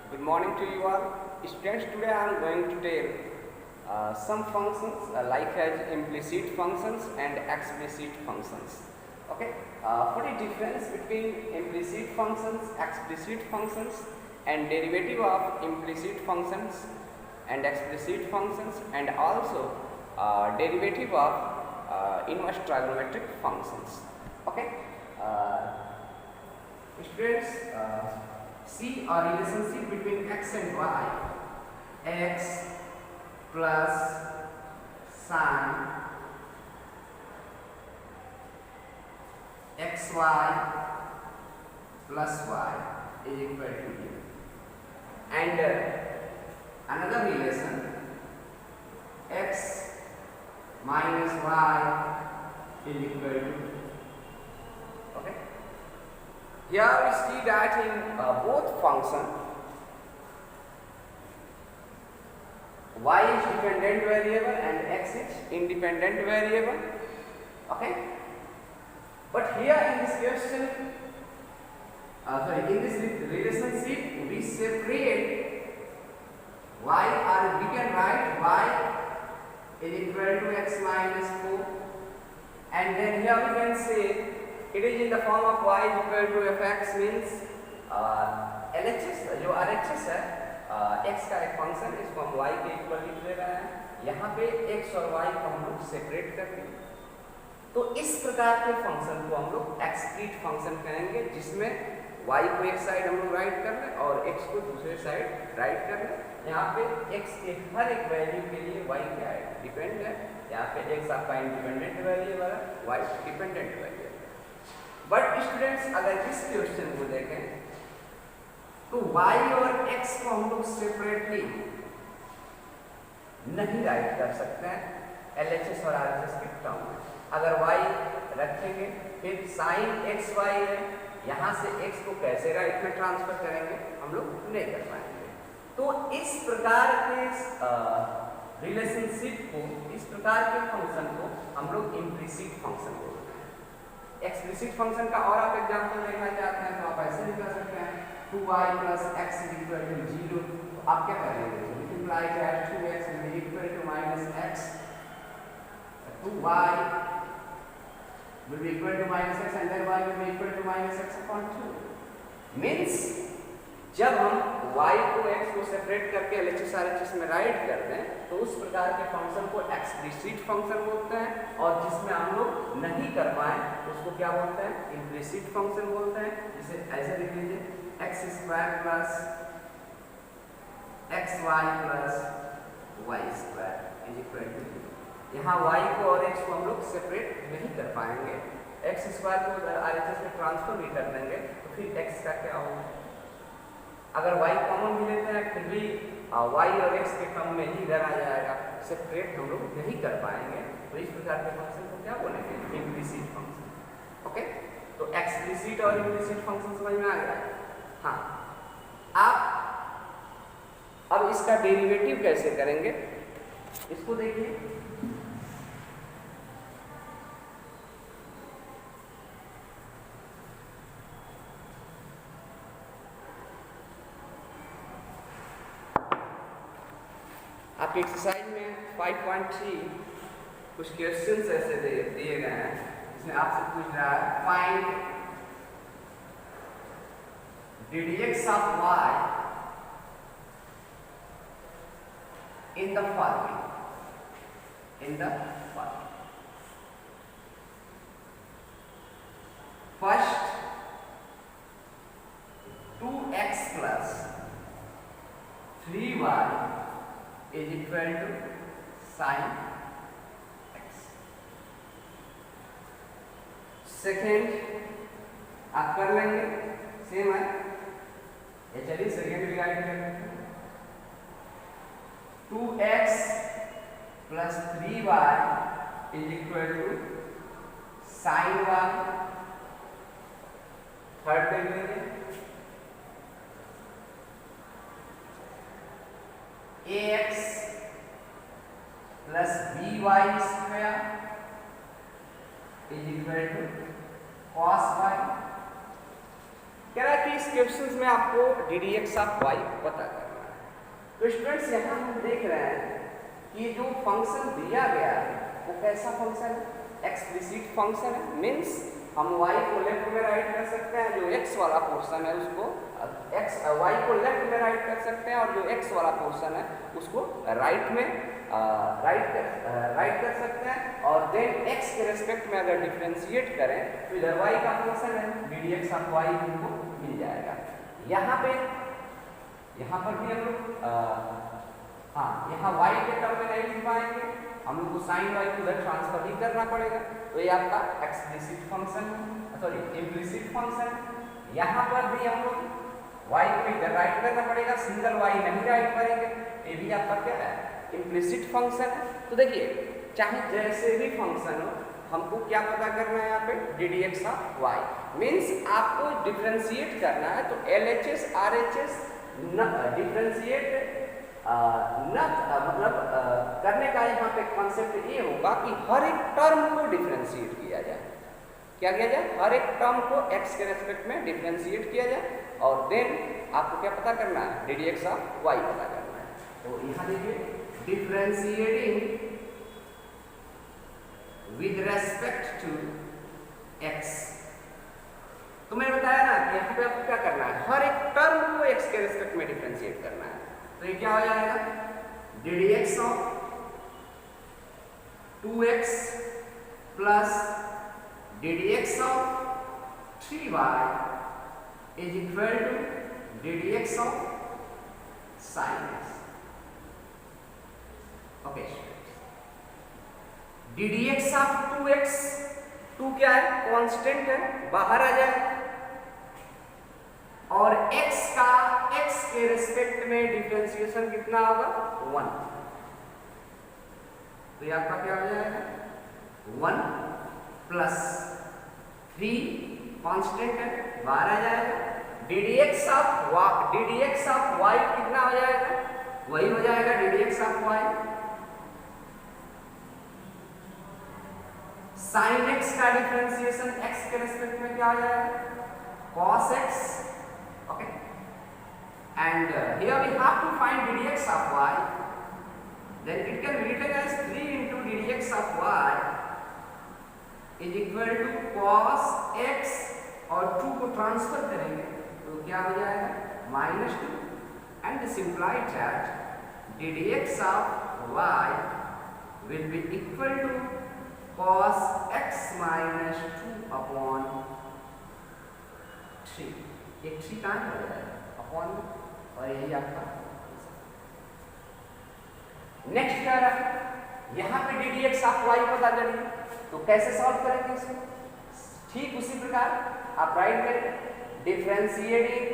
Good morning to you all. Students, today I am going to tell some functions like as implicit functions and explicit functions. Okay. For the difference between implicit functions, explicit functions, and derivative of implicit functions and explicit functions, and also derivative of inverse trigonometric functions. Okay. Students, see a relationship between x and y. X plus sine xy plus y is equal to u. And another relation, x minus y is equal to. Okay. Here we see that in both functions, y is dependent variable and x is independent variable. Okay. But here in this question, in this relationship, we separate y, or we can write y is equal to x minus 4, and then here we can say it is in the form of y is equal to fx, means LHS जो RHS है x का एक function, इसको हम y के equal लिख ले रहे हैं। यहाँ पे x और y को हम लोग सेपरेट करके, तो इस प्रकार के फंक्शन को हम लोग एक्सक्रीट फंक्शन कहेंगे, जिसमें y को एक साइड हम लोग राइट कर लें और x को दूसरे साइड राइट कर लें। यहाँ पे x के हर एक वैल्यू के लिए y क्या है, डिपेंड है। यहाँ पे x आपका इंडिपेंडेंट वेरिएबल है, y dependent variable. But students, अगर इस क्वेश्चन को देखें तो y और x को हम लोग सेपरेटली नहीं राइट कर सकते हैं LHS और RHS के टर्म में। अगर y रखेंगे, फिर sin xy है, यहाँ से x को कैसे राइट में ट्रांसफर करेंगे, हम लोग नहीं कर पाएंगे। तो इस प्रकार के रिलेशनशिप को, इस प्रकार के फंक्शन को हम लोग इम्प्लिसिट फंक्शन बोलते हैं। एक्सप्लिसिट फंक्शन का और आप एग्जाम्पल देखना चाहते हैं तो आप ऐसे लिख सकते हैं 2y plus x is equal to 0। तो आप क्या करेंगे, तो we imply that 2x will be equal to minus x, 2y will be equal to minus x, and then y will be equal to minus x upon 2। Means जब हम y को x को separate करके LHS RHS में right करते हैं तो उस प्रकार के फंक्शन को एक्सप्लिसिट फंक्शन बोलते हैं, और जिसमें हम लोग नहीं कर पाए उसको क्या बोलते हैं, इम्प्लिसिट फंक्शन बोलते हैं। जिसे ऐसे लिख लीजिए x square plus xy plus y square is equal to. यहाँ y को और x को हम लोग सेपरेट नहीं कर पाएंगे, x स्क्वायर को RHS में ट्रांसफर भी कर देंगे तो फिर x का क्या होगा। अगर y कॉमन भी लेते हैं फिर भी y और x के टर्म में ही इधर आ जाएगा, सेपरेट हम लोग नहीं कर पाएंगे। तो इस प्रकार के फंक्शन को क्या बोलेंगे, इम्प्लिसिट फंक्शन। ओके, तो एक्सप्लिसिट और इम्प्लिसिट फंक्शन समझ में आ गया। हाँ, आप अब इसका डेरिवेटिव कैसे करेंगे इसको देखिए। आपके एक्सरसाइज में 5.3 कुछ क्वेश्चंस ऐसे दिए गए हैं, इसमें आपसे पूछ रहा है find ddx of y in the following, first 2x plus 3y is equal to sin x। Second आप कर लेंगे, सेम है ये, चलिए सेकेंड भी राइट कर लेते हैं। 2x plus 3y is equal to sin y। Third देख लेंगे, ax plus by square is equal to cos y कह रहा है कि इस क्वेश्चन में आपको d d x of y पता करना है। तो स्टूडेंट्स यहाँ हम देख रहे हैं कि जो फंक्शन दिया गया है वो कैसा फंक्शन है, एक्सप्लिसिट फंक्शन है। मीन्स हम y को लेफ्ट में राइट कर सकते हैं, जो x वाला पोर्शन है उसको y को लेफ्ट में राइट कर सकते हैं, और जो x वाला पोर्शन है उसको राइट में राइट कर सकते हैं। और देन x के रेस्पेक्ट में अगर डिफरेंशिएट करें तो इधर y का फंक्शन है d d x of y हमको मिल जाएगा। यहाँ पर भी हम लोग यहाँ y के टर्म में नहीं लिख पाएंगे, हम लोग को साइन y को उधर ट्रांसफर ही करना पड़ेगा। तो ये आपका explicit function, sorry implicit function. यहाँ पर भी हम लोग y को इधर राइट करना पड़ेगा, सिंगल y नहीं राइट करेंगे। ये भी आपका क्या है, इम्प्लिसिट फंक्शन है। तो देखिए चाहे जैसे भी फंक्शन हो, हमको क्या पता करना है यहाँ पे d d x of y. Means आपको डिफ्रेंशिएट करना है, तो L H S R H S differentiate करने का यहाँ पे कॉन्सेप्ट ये होगा कि हर एक टर्म को डिफरेंशिएट किया जाए। क्या किया जाए, हर एक टर्म को x के रेस्पेक्ट में डिफरेंशिएट किया जाए, और देन आपको क्या पता करना है, d d x of y पता करना है। तो यहाँ देखिए differentiating with respect to x, तो मैंने बताया ना कि यहाँ पे आपको क्या करना है, हर एक टर्म को x के रेस्पेक्ट में डिफरेंशिएट करना है। तो ये क्या हो जाएगा, d d x of 2x plus d d x of 3y is equal to d d x of sine x। Okay, d d x of 2x, 2 क्या है, कांस्टेंट है, बाहर आ जाए, और x का x के रेस्पेक्ट में डिफरेंशिएशन कितना होगा, 1। तो ये आपका क्या हो जाएगा, 1 प्लस 3 कांस्टेंट है, बाहर आ जाएगा, d d x of y कितना हो जाएगा, वही हो जाएगा d d x of y. Sine x का डिफरेंशिएशन x के रेस्पेक्ट में क्या हो जाएगा, cos x। okay, and here we have to find ddx of y, then it can be written as 3 into ddx of y is equal to cos x, और 2 को transfer करेंगे तो क्या हो जाएगा, -2, and this implies that ddx of y will be equal to cos x minus 2 upon 3। एक 3 कहाँ हो जाएगा, अपॉन, और यही आपका नेक्स्ट क्या रहा, यहाँ पे d d x of y पता करिए, तो कैसे सॉल्व करेंगे इसको, ठीक उसी प्रकार आप राइट करें differentiating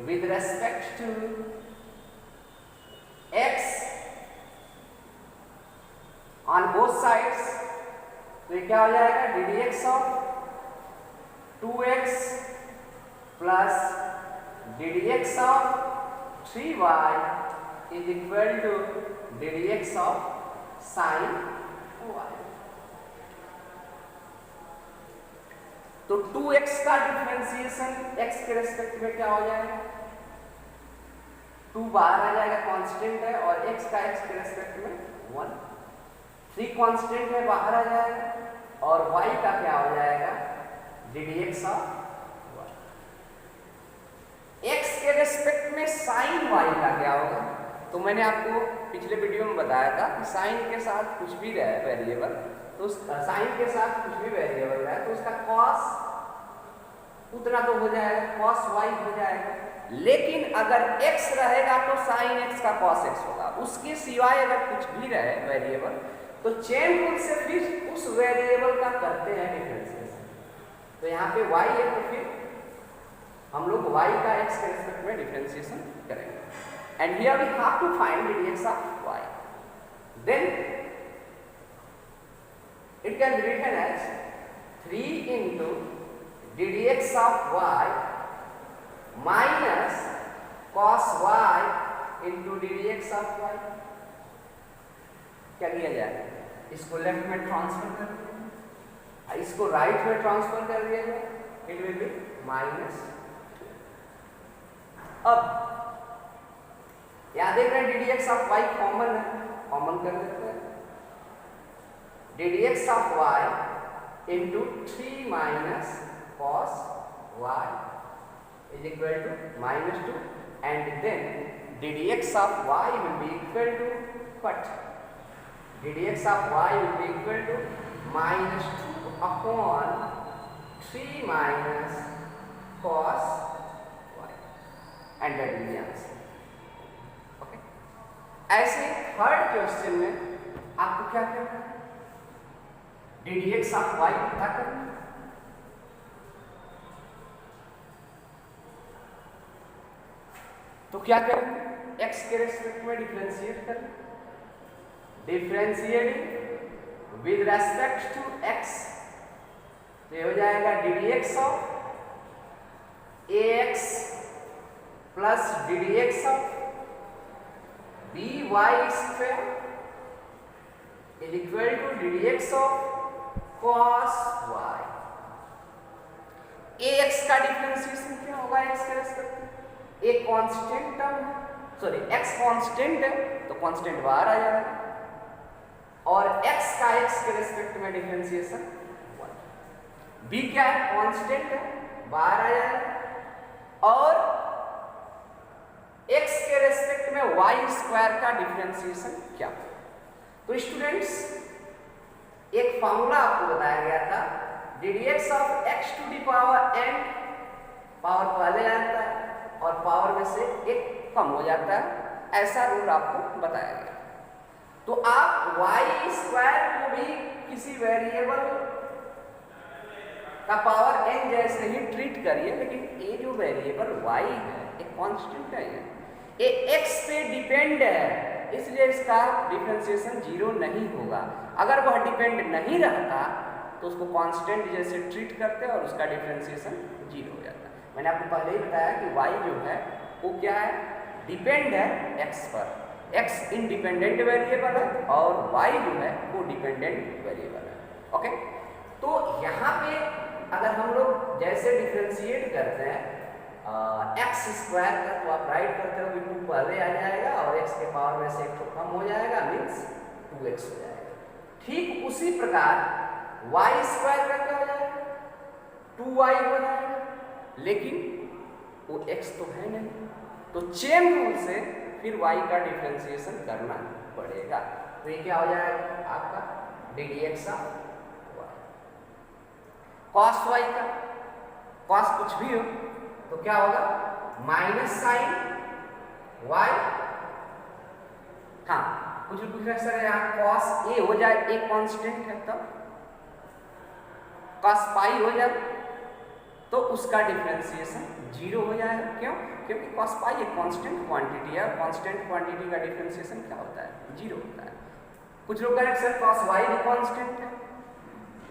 with respect to x on both sides. तो ये क्या हो जाएगा, d d x of 2x plus d d x of 3y is equal to d d x of sine y। तो 2x का डिफरेंशिएशन x के respect में क्या हो जाएगा, 2 बाहर आ जाएगा, कांस्टेंट है, और x का x के रेस्पेक्ट में 1, 3 कांस्टेंट है, बाहर आ जाएगा, और y का क्या हो जाएगा, d d x of x के रेस्पेक्ट में साइन y का क्या होगा। तो मैंने आपको पिछले वीडियो में बताया था कि साइन के साथ कुछ भी रहे वेरिएबल, तो साइन के साथ कुछ भी वेरिएबल रहे तो उसका cos उतना तो हो जाएगा, cos y हो जाएगा, लेकिन अगर x रहेगा तो sin x का cos x होगा। उसके सिवाय अगर कुछ भी रहे वेरिएबल तो चेन रूल से फिर उस वेरिएबल का करते हैं डिफरेंशिएशन। तो यहाँ पे y है तो फिर हम लोग y का x के रेस्पेक्ट में डिफरेंशिएशन करेंगे, and here we have to find ddx of y। Then it can be written as 3 into ddx of y minus cos y into ddx of y। क्या किया जाए, इसको लेफ्ट में transfer कर दिया, इसको राइट में ट्रांसफर कर दिया जाए, इट विल बी -2। अब याद देख रहे हैं d d x of y common है, कॉमन कर देते हैं। D d x of y into 3 minus cos y is equal to -2 and then d d x of y will be equal to what? D d x of y will be equal to -2 upon 3 minus cos y and that will be answer. Okay? ऐसे third question में आपको क्या करना है? D d x of y पता करना है। तो क्या करेंगे? x के रेस्पेक्ट में डिफरेंशिएट करना, differentiating with respect to x, तो ये हो जाएगा d d x of ax plus d d x of b y square is equal to d d x of cos y. ax का differentiation क्या होगा x के respect में? एक कांस्टेंट टर्म है, सॉरी x कांस्टेंट है तो constant बाहर आ जाएगा, और x का x के रेस्पेक्ट में डिफरेंशिएशन b क्या है? कांस्टेंट है, बाहर आ जाएगा, और x के रेस्पेक्ट में y स्क्वायर का डिफरेंशिएशन क्या? तो स्टूडेंट्स एक फॉर्मूला आपको बताया गया था, d d x of x to the power n, power पहले आता है और पावर में से एक कम हो जाता है, ऐसा रूल आपको बताया गया। तो आप y स्क्वायर को भी किसी वेरिएबल का पावर n जैसे ही ट्रीट करिए, लेकिन ये जो वेरिएबल y है एक कांस्टेंट है, ये x पे डिपेंड है, इसलिए इसका डिफरेंशिएशन 0 नहीं होगा। अगर वह डिपेंड नहीं रहता तो उसको कांस्टेंट जैसे ट्रीट करते हैं और उसका डिफरेंशिएशन 0 हो जाता है। मैंने आपको पहले ही बताया कि y जो है वो क्या है? डिपेंड है x पर, x इंडिपेंडेंट वेरिएबल है और y जो है वो डिपेंडेंट वेरिएबल है। ओके, तो यहाँ पे अगर हम लोग जैसे डिफरेंशिएट करते हैं एक्स स्क्वायर का, तो आप राइट करते हो कि 2 पहले आ जाएगा और x के पावर में से 1 तो कम हो जाएगा, मीन्स 2x हो जाएगा। ठीक उसी प्रकार y स्क्वायर का क्या हो जाएगा? 2y हो जाएगा, लेकिन वो x तो है नहीं, तो चेन रूल से फिर y का डिफरेंशिएशन करना पड़ेगा। तो ये क्या हो जाएगा आपका? D d x of cos y का, कॉस कुछ भी हो तो क्या होगा? माइनस साइन वाई, हाँ कुछ भी सर यहाँ कॉस ए हो जाए, ए कांस्टेंट है तब कॉस पाई हो जाए तो उसका डिफरेंशिएशन 0 हो जाएगा। क्यों? क्योंकि कॉस पाई एक कांस्टेंट क्वांटिटी है और कांस्टेंट क्वांटिटी का डिफरेंशिएशन क्या होता है? 0 होता है। कुछ लोग कह रहे हैं सर कॉस वाई भी कांस्टेंट है,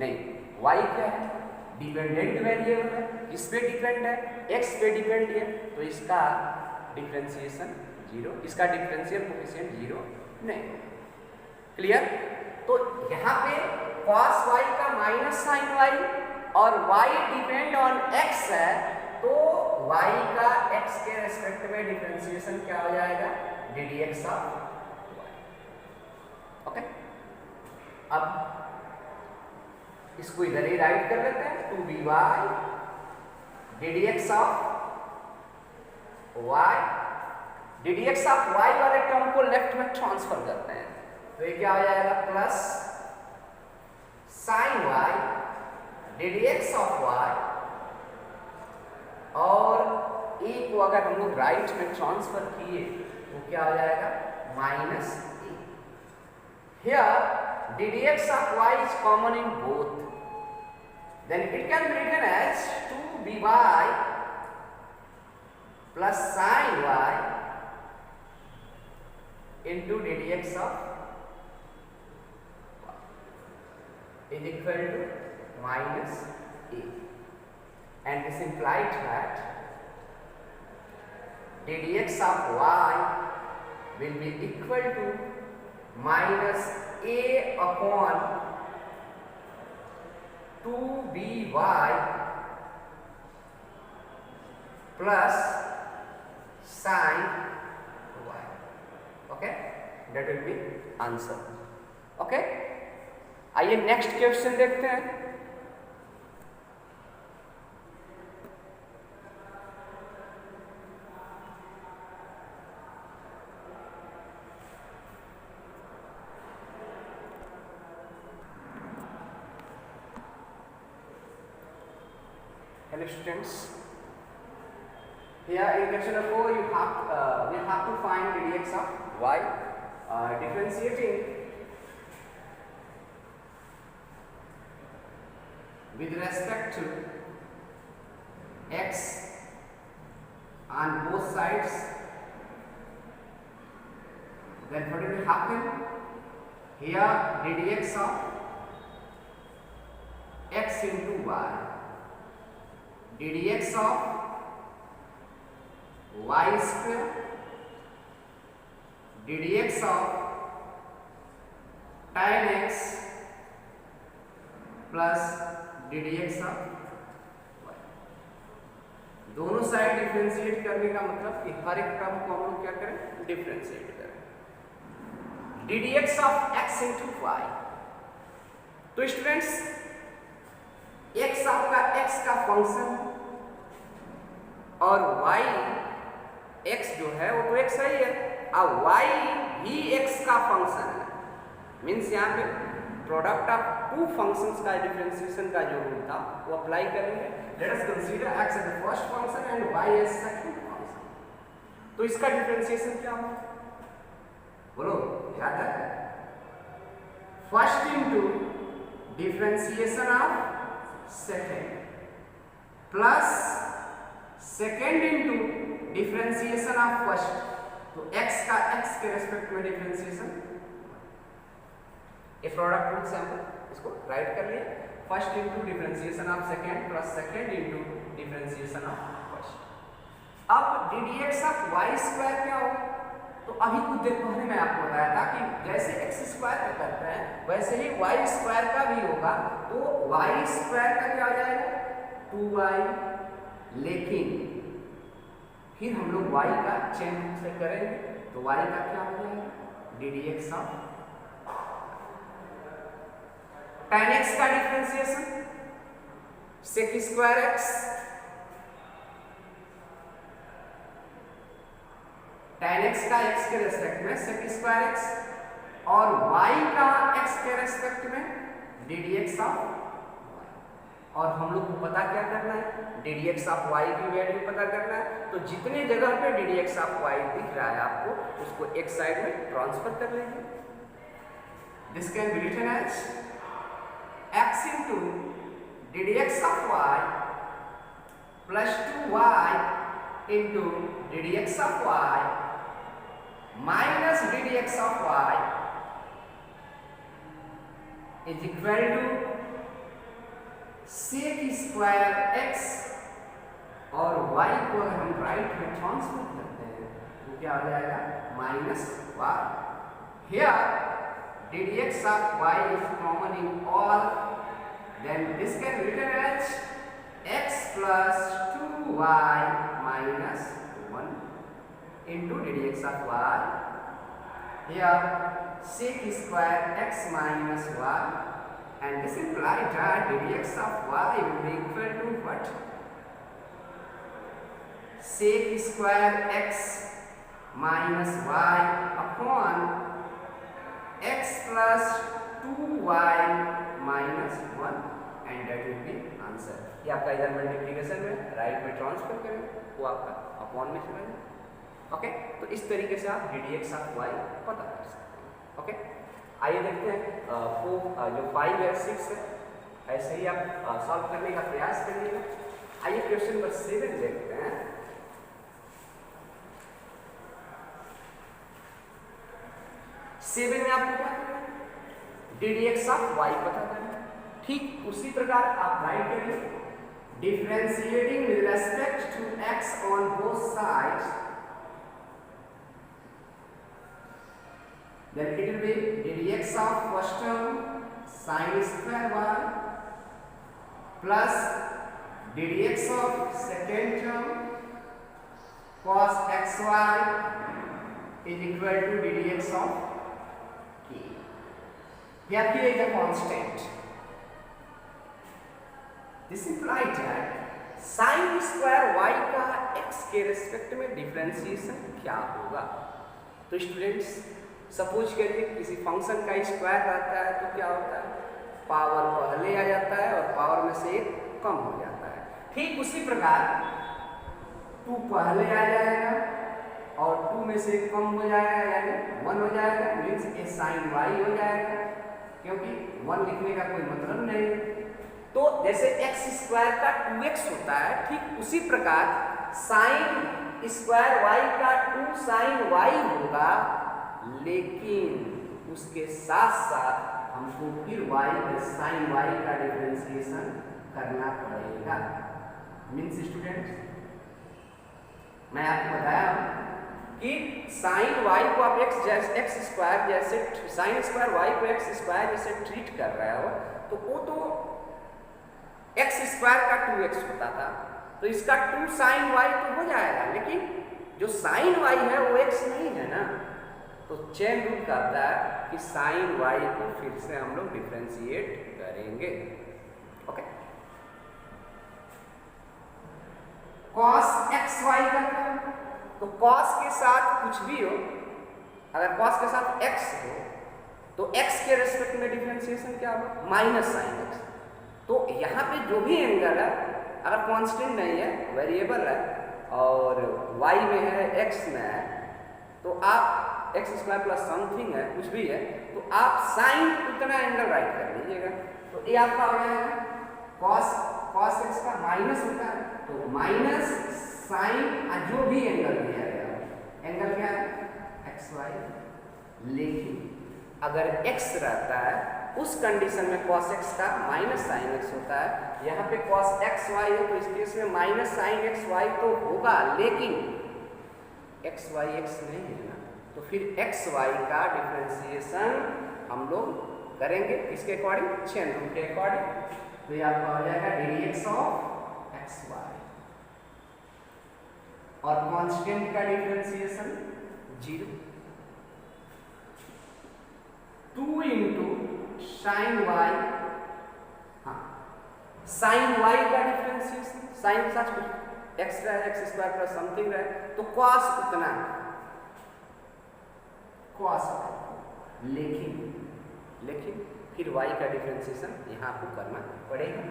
नहीं, वाई क्या है? डिपेंडेंट वेरिएबल है, किस पे डिपेंड है? x पे डिपेंड है, तो इसका डिफरेंशिएशन 0, इसका डिफरेंशियल कोएफिशिएंट 0 नहीं। क्लियर? तो यहाँ पे cos y का माइनस साइन y और y डिपेंड ऑन x है, तो y का x के रेस्पेक्ट में डिफरेंशिएशन क्या हो जाएगा? D d x of y। Okay, अब इसको इधर ही राइट कर लेते हैं, 2by D d x of y, D d x of y वाले टर्म को लेफ्ट में ट्रांसफर करते हैं, तो ये क्या हो जाएगा? Plus sign y D d x of y, और e को अगर हम लोग राइट में ट्रांसफर किए तो क्या हो जाएगा? Minus e। Here D d x of y is common in both, then it can be written as 2by plus sin y into D d x of y is equal to minus a, and this implies that D d x of y will be equal to minus a upon 2by plus sin y. Okay, that will be answer. Okay, आइए next question देखते हैं. Hello students, here in question number 4 we have to find the dx of y, differentiating with respect to x on both sides. Then what will happen? Here the dx of x into y, dx of y square, dx of tan x plus dx of y. दोनों side differentiate करने का मतलब कि हर एक term को हम लोग क्या करें, डिफरेंशिएट करें. dx of x into y. तो स्टूडेंट्स x आपका x का फंक्शन और y x जो है वो तो x ही है, और y भी x का फंक्शन है. मीन्स यहाँ पे प्रोडक्ट ऑफ टू फंक्शंस का डिफरेंशिएशन का जो रूल था वो अप्लाई करेंगे. Let us consider x as the first function and y as second function. तो इसका डिफरेंशिएशन क्या होगा, बोलो, याद है? First into differentiation of second plus second into differentiation of first. तो x का x के रेस्पेक्ट में डिफरेंशिएशन, ये प्रोडक्ट रूल से हम इसको राइट कर लिए. First into differentiation of second plus second into differentiation of first. अब ddx ऑफ y स्क्वायर क्या होगा? तो अभी कुछ देर पहले मैं आपको बताया था कि जैसे x स्क्वायर का करते हैं वैसे ही y स्क्वायर का भी होगा. तो y स्क्वायर का क्या हो जाएगा, 2y. लेकिन फिर हम लोग y का चेन से करेंगे तो y का क्या हो जाएगा, ddx ऑफ tan x का differentiation sec square x, tan x का x के रेस्पेक्ट में sec स्क्वायर x और y का x के रेस्पेक्ट में ddx ऑफ y. और हम लोग को पता क्या करना है, ddx ऑफ y की वैल्यू पता करना है. तो जितने जगह पे ddx ऑफ y दिख रहा है आपको उसको एक साइड में ट्रांसफर कर लीजिए. This can be written as x into ddx of y plus 2y into ddx of y minus ddx of y is equal to sec square x. और y को अगर हम राइट में ट्रांसफर करते हैं तो क्या हो जाएगा, minus y. Here ddx of y is common in all, then this can be written as x plus 2y minus 1 into ddx of y. Here sec square x minus y, and this implies that ddx of y will be equal to what? Sec square x minus y upon x plus 2y minus 1, and that will be answer. ये आपका इधर multiplication में right में transfer करें वो आपका upon में चला जाए. ओके, तो इस तरीके से आप ddx ऑफ y पता कर सकते हैं. ओके, आइए देखते हैं जो 5 है 6 है, ऐसे ही आप सॉल्व करने का प्रयास करिएगा. आइए क्वेश्चन नंबर 7 देखते हैं. सेवन में आपको क्या करना है, ddx ऑफ y पता करना है. ठीक उसी प्रकार आप राइट करिए, differentiating with respect to x on both sides, then it will be ddx of first term sin square y plus ddx of second term cos xy is equal to ddx of k. Here k is a constant. This implies that sin square y का x के respect में differentiation क्या होगा। तो students suppose करिए किसी function का square रहता है तो क्या होता है, पावर पहले आ जाता है और पावर में से एक कम हो जाता है। ठीक उसी प्रकार 2 पहले आ जाएगा और 2 में से एक कम हो जाएगा यानी 1 हो जाएगा, मीन्स ये sin y हो जाएगा, क्योंकि 1 लिखने का कोई मतलब नहीं। तो जैसे x स्क्वायर का 2x होता है, ठीक उसी प्रकार sin स्क्वायर y का 2 sin y होगा, लेकिन उसके साथ साथ हमको फिर y में sin y का डिफरेंशिएशन करना पड़ेगा। मीन्स स्टूडेंट्स मैं आपको बताया कि sin y को आप x स्क्वायर जैसे sin स्क्वायर y को x स्क्वायर जैसे ट्रीट कर रहे हो, तो वो तो x स्क्वायर का 2x होता था, तो इसका 2 sin y तो हो जाएगा, लेकिन जो sin y है वो x नहीं है ना। तो चेन रूल कहता है कि sin y को फिर से हम लोग डिफरेंशिएट करेंगे। ओके, cos xy का तो cos के साथ कुछ भी हो, अगर cos के साथ x हो तो x के रेस्पेक्ट में डिफरेंशिएशन क्या होगा, माइनस sin x। तो यहाँ पे जो भी एंगल है अगर कांस्टेंट नहीं है, वेरिएबल है और y में है x में है, तो आप x स्क्वायर प्लस समथिंग है कुछ भी है, तो आप साइन उतना एंगल राइट कर लीजिएगा। तो ये आपका हो जाएगा cos x का माइनस होता है, तो माइनस साइन जो भी एंगल दिया गया एंगल क्या है xy, लेकिन अगर x रहता है उस कंडीशन में cos x का माइनस sin x होता है। यहाँ पे cos xy है तो इस केस में माइनस sin xy तो होगा, लेकिन xy x नहीं है ना, तो फिर xy का डिफरेंशिएशन हम लोग करेंगे इसके अकॉर्डिंग, चेन रूल के अकॉर्डिंग। तो ये आपका हो जाएगा ddx ऑफ xy और कांस्टेंट का डिफरेंशिएशन 0, 2 इंटू sin y, हाँ sin y का डिफरेंशिएशन, sin सच कुछ x रहे x स्क्वायर प्लस समथिंग रहे, तो cos उतना cos, लेकिन फिर y का डिफरेंशिएशन यहाँ आपको करना पड़ेगा।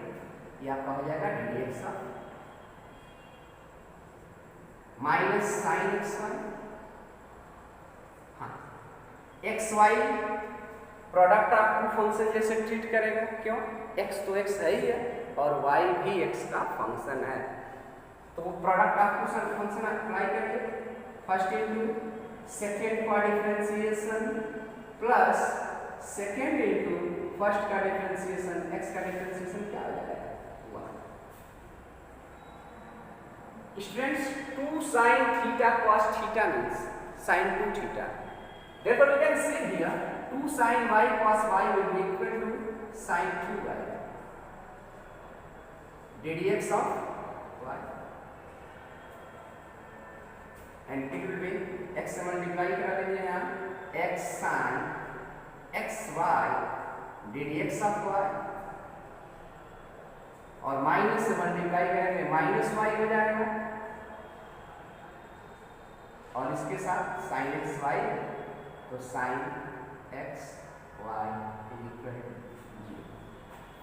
ये आपका हो जाएगा ddx of minus sin xy, हाँ xy प्रोडक्ट आप टू फंक्शन जैसे ट्रीट करेगा, क्यों, x तो x है ही है और y भी x का फंक्शन है, तो वो प्रोडक्ट आप फंक्शन अप्लाई करिए, फर्स्ट इंटू सेकेंड का differentiation plus second into first का डिफरेंशिएशन, x का डिफरेंशिएशन क्या हो जाएगा 1। Students 2 sin theta cos theta means sin 2 theta, therefore we can say here 2 sin y cos y will be equal to sin 2y ddx of y, and it will be x से multiply करा लीजिए यहाँ x sin xy ddx of y, और minus से multiply करेंगे minus y हो जाएगा, और इसके साथ sin xy, तो sin x y is equal to 0।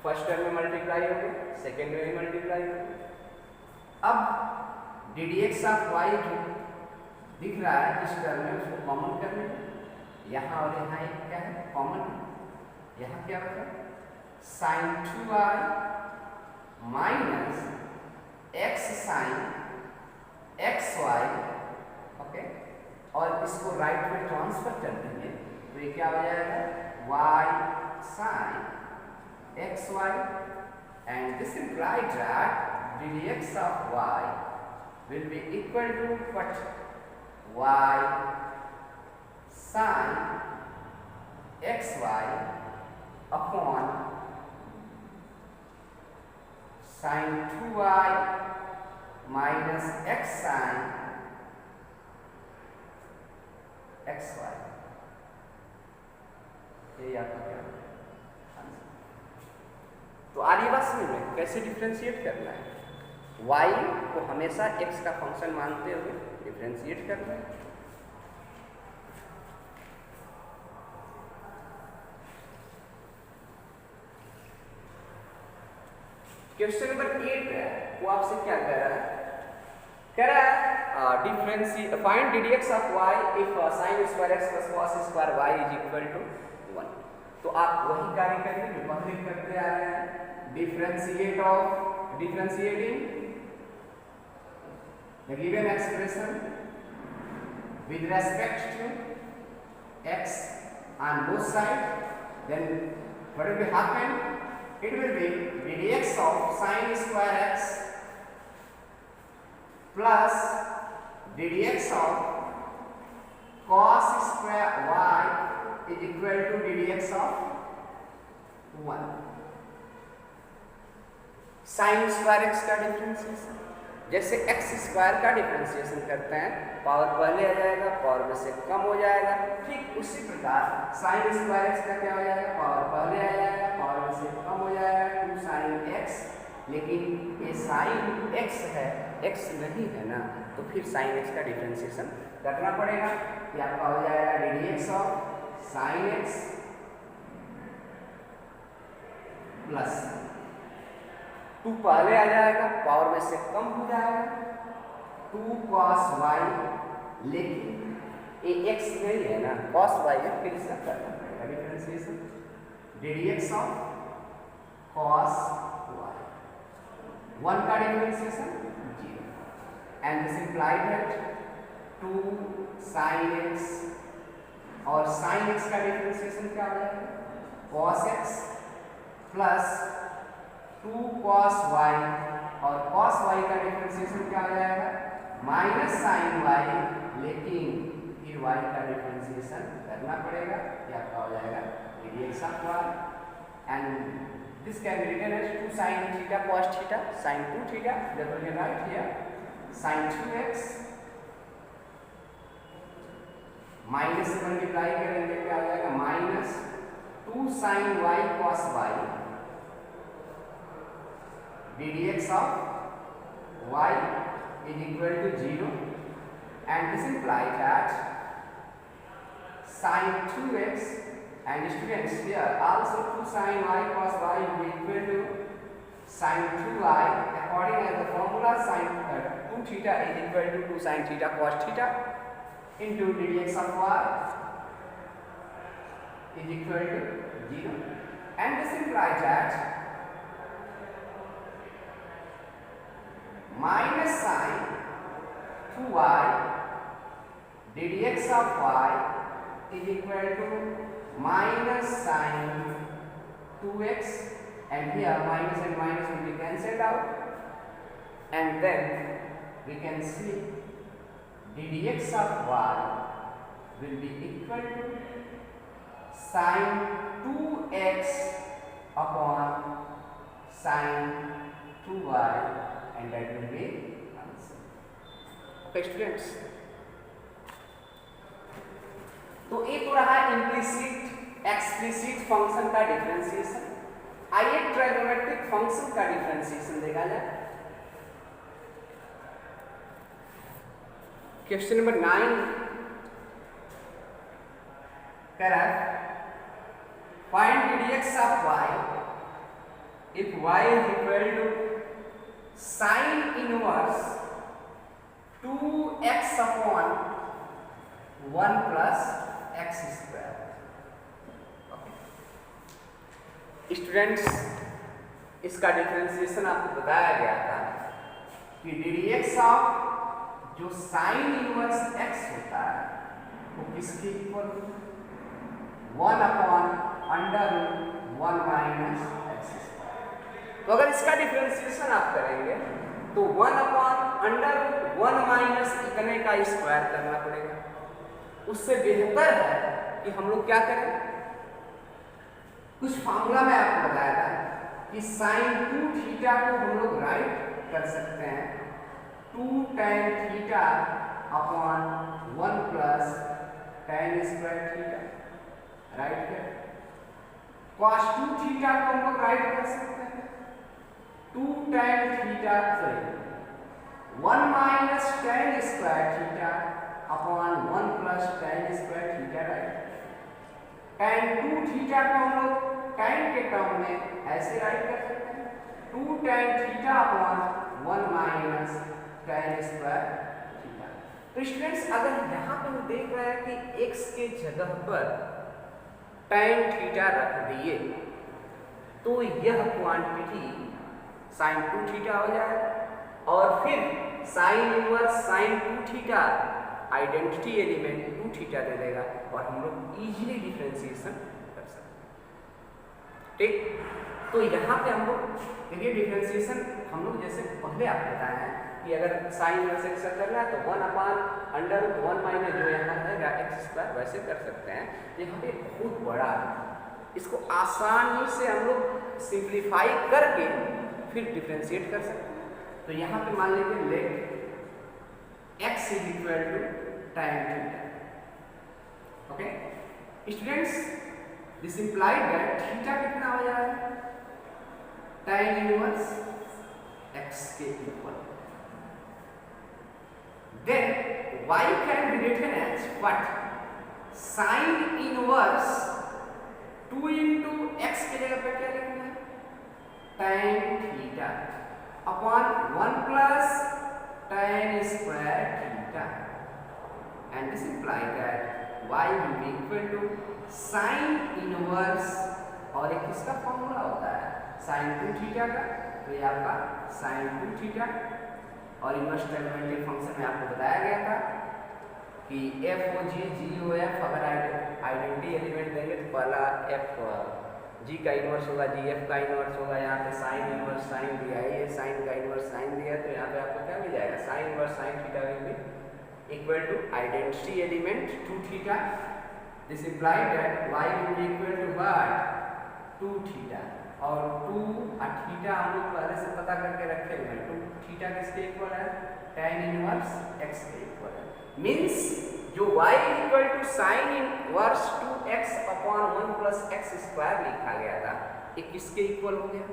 First term में मल्टीप्लाई हो गया, सेकेंड में भी मल्टीप्लाई हो गया। अब ddx ऑफ y जो दिख रहा है इस टर्म में उसको कॉमन कर लेंगे, यहाँ और यहाँ एक क्या है कॉमन, यहाँ क्या होता है sin 2y minus x sin xy, okay, और इसको राइट में ट्रांसफर कर देंगे तो ये क्या हो जाएगा y sin xy, and this implies that ddx of y will be equal to what, y sin xy upon sin 2y minus x sin x y, यही आपका क्या आंसर। तो आ रही बात समझ में कैसे डिफ्रेंशिएट करना है। y को हमेशा x का फंक्शन मानते हुए डिफ्रेंशिएट करना है। क्वेश्चन नंबर 8 है, वो आपसे क्या कह रहा है, कह रहा है differentiate find ddx of y if sin square x plus cos square y is equal to 1। तो आप वही कार्य करेंगे जो पहले करते आ रहे हैं, differentiating the given expression with respect to x on both sides, then what will be happen, it will be ddx of sin square x plus ddx of cos square y is equal to ddx of 1। sin square x का differentiation, जैसे x square का differentiation करते हैं, power पहले आ जाएगा, power में से कम हो जाएगा, ठीक उसी प्रकार sin स्क्वायर x का क्या हो जाएगा, पावर पहले आ जाएगा, पावर में से कम हो जाएगा 2 sin x, लेकिन ये sin x है, x नहीं है ना, तो फिर sin x का डिफरेंशिएशन करना पड़ेगा। ये आपका हो जाएगा ddx of sin x plus 2 पहले आ जाएगा, पावर में से कम हो जाएगा 2 cos y, लेकिन ये x नहीं है ना, cos y है, फिर इसका करना पड़ेगा differentiation ddx of cos y, 1 का differentiation 0, and this implied that 2 sin x और sin x का डिफरेंशिएशन क्या हो जाएगा, cos x plus 2 cos y और cos y का डिफरेंशिएशन क्या हो जाएगा, माइनस sin y, लेकिन फिर y का डिफरेंशिएशन करना पड़ेगा, ये आपका हो जाएगा ddx of y, and this can be written as 2 sin theta cos theta sin 2 theta, therefore we write here sin 2x minus से मल्टीप्लाई करेंगे क्या हो जाएगा, minus 2 sin y cos y ddx of y is equal to 0, and this implies that sin 2x, and students here also 2 sin y cos y will be equal to sin 2y, according as the formula sin 2 theta is equal to 2 sin theta cos theta into ddx of y is equal to 0, and this implies that minus sin 2y ddx of y is equal to minus sin 2x, and here minus and minus will be cancelled out, and then we can see ddx of y will be equal to sin 2x upon sin 2y, and that will be answer. Okay students, तो ये तो रहा implicit explicit function का differentiation. आइए trigonometric function का differentiation देखा जाए। Question number 9 कह रहा है find ddx of y if y is equal to sin inverse 2x upon 1 plus x square। Students इसका डिफरेंशिएशन आपको बताया गया था कि ddx ऑफ जो sin इनवर्स x होता है वो किसके equal, 1 upon under root 1 minus x square. तो अगर इसका डिफरेंशिएशन आप करेंगे तो 1 अपॉन अंडर रूट 1 माइनस इतने का स्क्वायर करना पड़ेगा। उससे बेहतर है कि हम लोग क्या करें, कुछ फार्मूला में आपको बताया था कि sin 2 थीटा को हम लोग राइट कर सकते हैं 2 tan theta upon 1 plus tan square theta, right है। cos 2 थीटा को हम लोग राइट कर सकते हैं 2 tan theta, sorry 1 minus tan square theta upon 1 plus tan square theta, right. tan 2 theta को हम लोग tan के टर्म में ऐसे राइट कर सकते हैं 2 tan theta upon 1 minus tan square theta. तो स्टूडेंट्स अगर यहाँ पे हम देख रहे हैं कि x के जगह पर tan थीटा रख दिए तो यह क्वांटिटी sin 2 थीटा हो जाएगा और फिर sin inverse sin 2 theta identity element 2 theta दे देगा और हम लोग इजीली डिफरेंशिएशन कर सकते हैं, ठीक। तो यहाँ पे हम लोग देखिए डिफरेंशिएशन हम लोग जैसे पहले आप बताए हैं कि अगर साइन इनवर्स एक्स करना है तो 1 अपान अंडर 1 माइनस जो यहाँ रहेगा एक्स स्क्वायर वैसे कर सकते हैं। यहाँ पे बहुत बड़ा है, इसको आसानी से हम लोग सिंप्लीफाई करके फिर डिफरेंशिएट कर सकते हैं। तो यहाँ पे मान लीजिए late x is equal to tan theta, okay students, this implied that theta कितना हो जाएगा tan inverse x के equal. then y can be written as what, sin inverse 2 into x के जगह पे क्या लिखना है tan theta upon 1 plus tan square theta, and this implies that y will be equal to sin inverse, और एक इसका फॉर्मूला होता है sin 2 थीटा का, तो ये आपका sin 2 थीटा और इनवर्स ट्रायंगुलर फंक्शन में आपको बताया गया था कि f o g g o f अगर आइडेंटिटी एलिमेंट देंगे तो पहला f g का इनवर्स होगा, जी एफ का इनवर्स होगा, यहाँ पे साइन इनवर्स साइन दिया है, ये साइन का इनवर्स साइन दिया है, तो यहाँ पे आपको क्या मिल जाएगा sine inverse sine theta will be equal to identity element 2 theta. This implied that y will be equal to what 2 theta, और 2 और थीटा हम लोग पहले से पता करके रखे हुए हैं। 2 थीटा किसके इक्वल है tan इनवर्स x के इक्वल है, मींस जो y equal to sine inverse 2x upon 1 plus x square लिखा गया था, ये किसके इक्वल हो गया,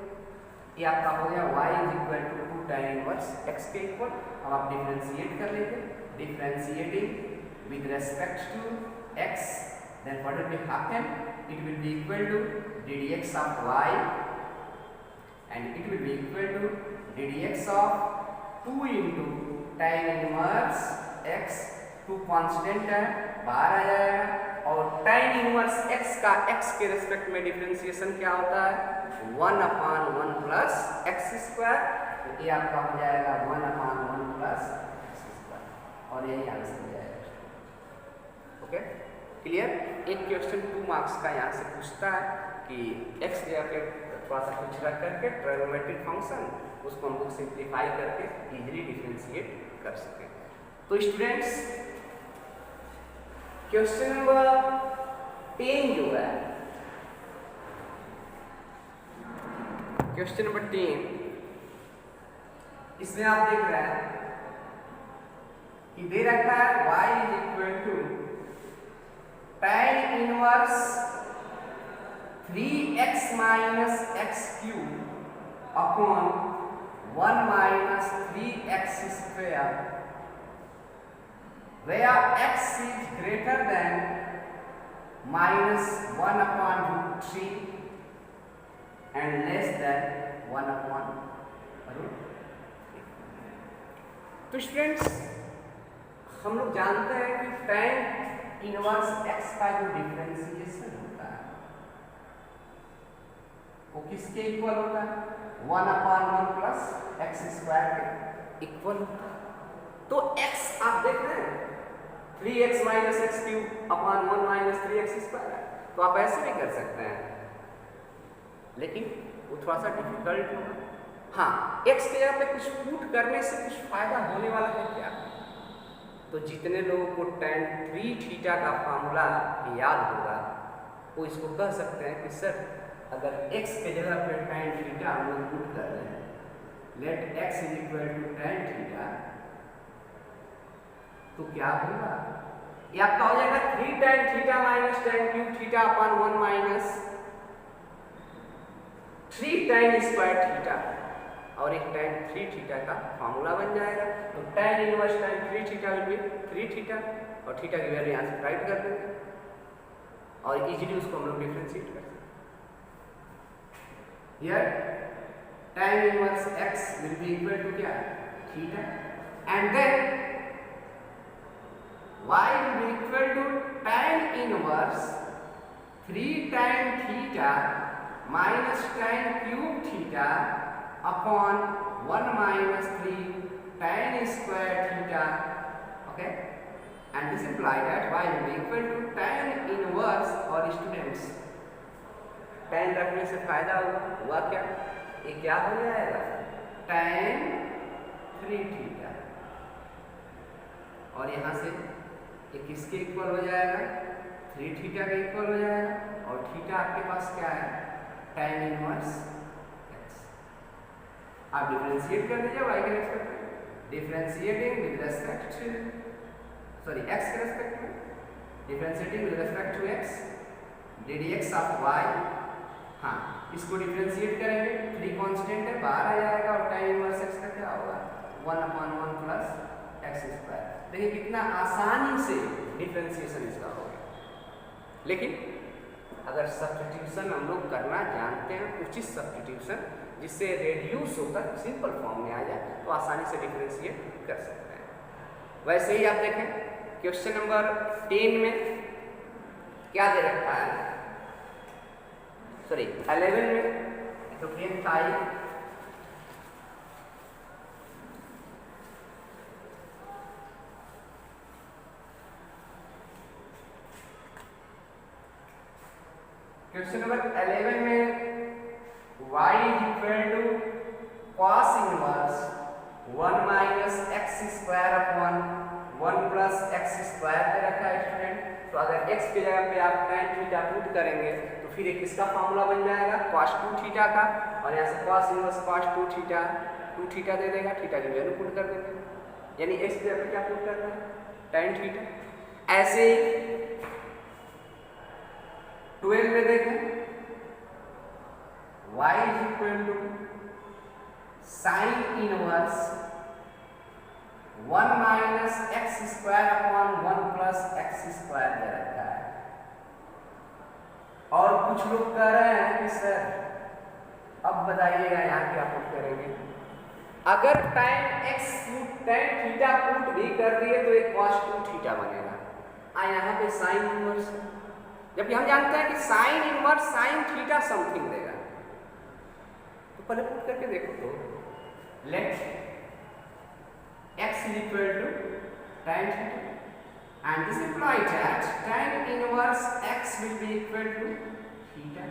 ये आपका हो गया y is equal to 2 tan inverse x के इक्वल। अब आप डिफरेंशिएट कर लेंगे, differentiating with respect to x, then what will happen, it will be equal to ddx of y and it will be equal to ddx of 2 into tan inverse x, 2 constant है बाहर आ जाएगा, और tan inverse x का x के respect में differentiation क्या होता है 1 अपान 1 प्लस एक्स स्क्वायर, तो ये आपका हो जाएगा 1 अपान 1 प्लस एक्स स्क्वायर, और यही आंसर हो जाएगा। Okay clear. एक क्वेश्चन 2 मार्क्स का यहाँ से पूछता है कि x जगह पे थोड़ा सा कुछ रख करके ट्रायगोनोमेट्रिक फंक्शन उसको हम लोग सिंप्लीफाई करके इजीली डिफरेंशिएट कर सकें। तो स्टूडेंट्स क्वेश्चन नंबर 10 जो है, क्वेश्चन नंबर 10, इसमें आप देख रहे हैं कि दे रखा है y is equal to tan inverse 3x minus x cube upon 1 minus 3x square, where x is greater than minus 1 upon root 3 and less than 1 upon root 3। तो स्टूडेंट्स हम लोग जानते हैं कि tan इनवर्स x का जो differentiation होता है वो किसके इक्वल होता है 1 upon 1 प्लस एक्स स्क्वायर के इक्वल होता है। तो x आप देख रहे हैं 3x minus x cube upon 1 minus 3x square है, तो आप ऐसे भी कर सकते हैं, लेकिन वो थोड़ा सा डिफिकल्ट होगा। हाँ, x के जगह पे कुछ पुट करने से कुछ फायदा होने वाला है क्या, तो जितने लोगों को tan 3 थीटा का फार्मूला याद होगा वो इसको कह सकते हैं कि सर अगर x के जगह पे tan थीटा हम लोग पुट कर रहे हैं, let x is equal to tan theta, तो क्या होगा ये आपका हो जाएगा 3 tan theta minus tan cube theta upon 1 minus 3 tan square theta, और एक tan 3 थीटा का फॉर्मूला बन जाएगा। तो tan inverse tan 3 theta will B 3 theta, और थीटा की वैल्यू यहाँ से राइट कर देंगे और इजीली उसको हम लोग डिफरेंशिएट कर सकते हैं। Here tan inverse x will be equal to क्या, theta, and then y will be equal to tan inverse 3 tan theta minus tan cube theta upon 1 minus 3 tan square theta. Okay, and this implies that y will be equal to tan inverse, और students tan रखने से फायदा हुआ क्या, ये क्या हो जाएगा tan 3 थीटा, और यहाँ से ये किसके इक्वल हो जाएगा, 3 थीटा के इक्वल हो जाएगा, और थीटा आपके पास क्या है, tan इनवर्स x। आप डिफरेंशिएट कर दीजिए y के रेस्पेक्ट में, differentiating with respect sorry x के रेस्पेक्ट में, differentiating with respect to x ddx of y। हाँ, इसको डिफरेंशिएट करेंगे, 3 कांस्टेंट है, बाहर आ जाएगा, और tan इनवर्स x का क्या होगा 1/1 प्लस x स्क्वायर। देखिए कितना आसानी से डिफरेंशिएशन इसका हो गया। लेकिन अगर सब्स्टिट्यूशन हम लोग करना जानते हैं, उचित सब्स्टिट्यूशन जिससे रेड्यूस होकर सिंपल फॉर्म में आ जाए, तो आसानी से डिफरेंशिएट कर सकते हैं। वैसे ही आप देखें क्वेश्चन नंबर 10 में क्या दे रखा है, सॉरी 11 में, तो 10 था ही, क्वेश्चन नंबर 11 में y is equal to cos inverse 1 minus x square upon 1 plus x square दे रखा है स्टूडेंट। तो अगर x की जगह पे आप tan थीटा पुट करेंगे तो फिर एक किसका फॉर्मूला बन जाएगा, cos 2 थीटा का, और यहाँ से cos इनवर्स cos 2 थीटा दे देगा, थीटा की वैल्यू पुट कर देंगे, यानी x की जगह पे क्या पुट करना है, tan थीटा। ऐसे 12 में देखें y is equal to sine inverse 1 minus x square upon 1 plus x square दे रखा है, और कुछ लोग कह रहे हैं कि सर अब बताइएगा यहाँ क्या पुट करेंगे, अगर tan x tan theta put भी कर दिए तो एक cos 2 थीटा बनेगा, यहाँ पे साइन इनवर्स, जबकि हम जानते हैं कि sine inverse sine theta something देगा। तो पहले पुट करके देखो, तो let x is equal to tan theta and this implies that tan inverse x will be equal to theta,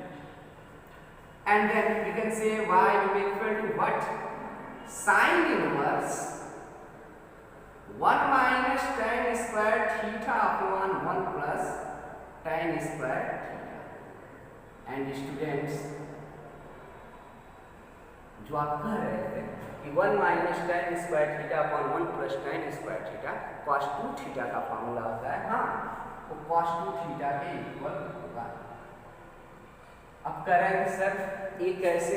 and then we can say y will be equal to what, sin inverse 1 minus tan square theta upon 1 plus tan square theta। And students जो आप कह रहे थे कि 1 minus tan square theta upon 1 plus tan square theta cos 2 theta का formula होता है, हाँ, तो cos 2 थीटा के इक्वल होगा। अब कह रहे हैं कि सर ये कैसे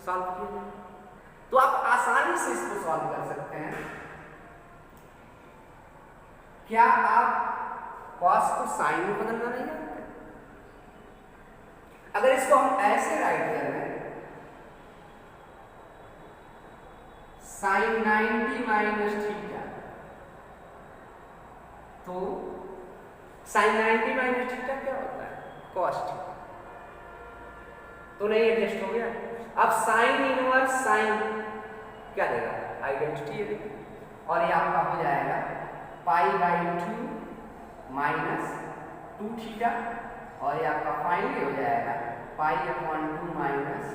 सॉल्व किया, तो आप आसानी से इसको सॉल्व कर सकते हैं। क्या आप cos को sin में बदलना नहीं जानते? अगर इसको हम ऐसे राइट कर लें, sin 90 माइनस थीटा, तो sin 90 माइनस थीटा क्या होता है, cos थीटा, तो नहीं एडजस्ट हो गया। अब sin इनवर्स sin क्या देगा, आइडेंटिटी देगा, और ये आपका हो जाएगा π/2 माइनस 2 थीटा, और ये आपका फाइनली हो जाएगा π/2 माइनस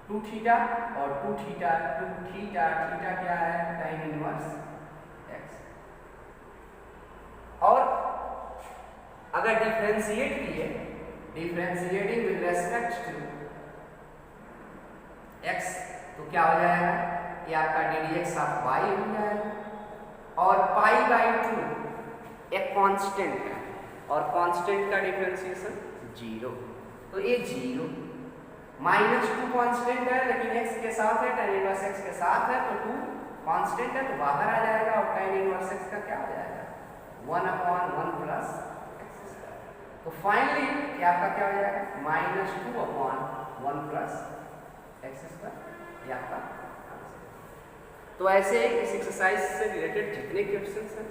2 थीटा, और 2 थीटा थीटा क्या है, tan इनवर्स x। और अगर डिफरेंशिएट किए, differentiating with respect to x, तो क्या हो जाएगा, ये आपका ddx ऑफ y हो जाएगा, और π/2 एक कांस्टेंट है और कांस्टेंट का डिफरेंशिएशन 0, तो ये 0 -2 कांस्टेंट है लेकिन x के साथ है, tan इनवर्स x के साथ है, तो 2 कांस्टेंट है तो बाहर आ जाएगा और tan इनवर्स x का क्या आ जाएगा 1/1 प्लस x स्क्वायर। तो फाइनली ये आपका क्या हो जाएगा -2/1 प्लस x स्क्वायर, ये आपका आंसर। तो ऐसे इस एक्सरसाइज से रिलेटेड जितने क्वेश्चंस हैं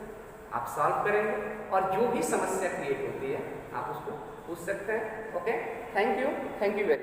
आप सॉल्व करेंगे और जो भी समस्या क्रिएट होती है आप उसको पूछ सकते हैं। Okay, thank you very